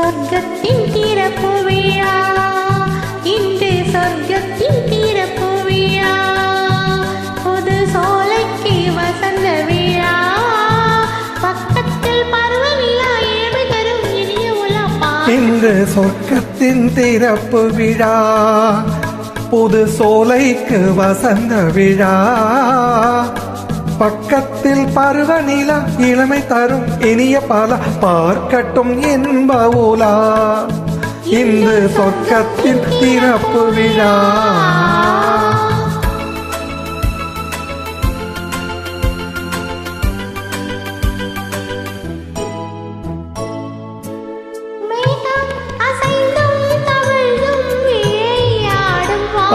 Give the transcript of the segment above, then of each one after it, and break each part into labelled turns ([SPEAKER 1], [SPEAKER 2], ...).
[SPEAKER 1] சொர்க்கத்தின் திறப்பு விழா, இன்று சொர்க்கத்தின் திறப்பு விழா, புது சோலைக்கு வசந்த விழா, பக்கத்தில் பருவ விழா, ஏழ்மை தரும் இனிய உலா.
[SPEAKER 2] இன்று சொர்க்கத்தின் திறப்பு விழா, புது சோலைக்கு வசந்த விழா, பக்கத்தில் பருவநிலா, இளமை தரும் இனிய பல பார்க்கட்டும் என்ப உலா. இன்று சொர்க்கத்தின் திறப்பு விழா.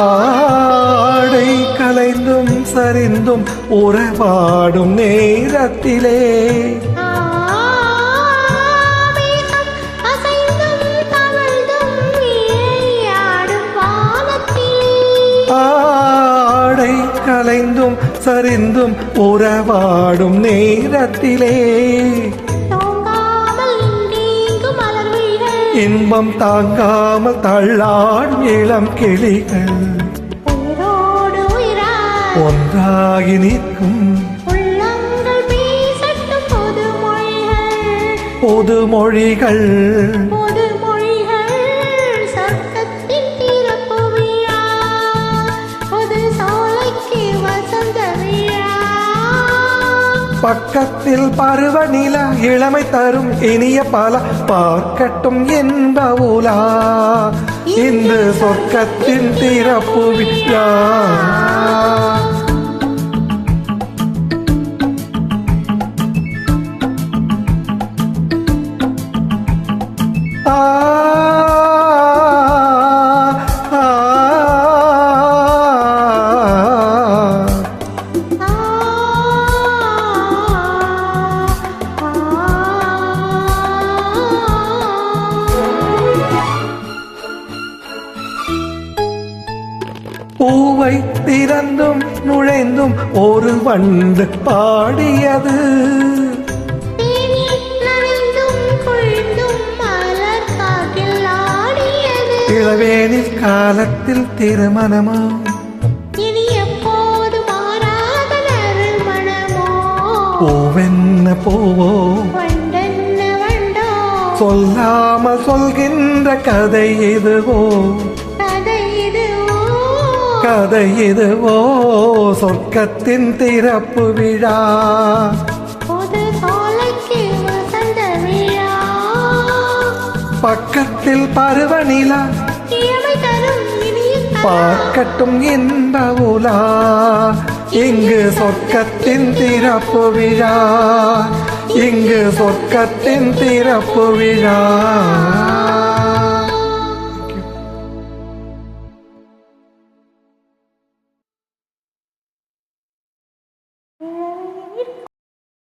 [SPEAKER 2] ஆடை கலைந்தும் சரிந்தும் உறவாடும் நேரத்திலே ஆடை கலைந்தும் சரிந்தும் உறவாடும் நேரத்திலே இன்பம் தாங்காமல் தள்ளாடும் இளம் கிளிகள் ஒன்றாகி நிற்கும் புது மொழிகள். பக்கத்தில் பருவநிலா, இளமை தரும் இனிய பல பார்க்கட்டும் என்ப உலா. இன்று சொர்க்கத்தின் திறப்பு விழா. பூவை திறந்தும் நுழைந்தும் ஒரு வண்டு பாடியது, இளவேனில் காலத்தில் திருமணமோ, பூவென்ன பூவோ, சொல்லாமல் சொல்கின்ற கதை இதுவோ, கதை இதுவோ சொர்க்கத்தின் திறப்பு விழா. பக்கத்தில் பருவநிலா, பார்க்கட்டும் என்ப உலா. இங்கு சொர்க்கத்தின் திறப்பு விழா, இங்கு சொர்க்கத்தின் திறப்பு விழா.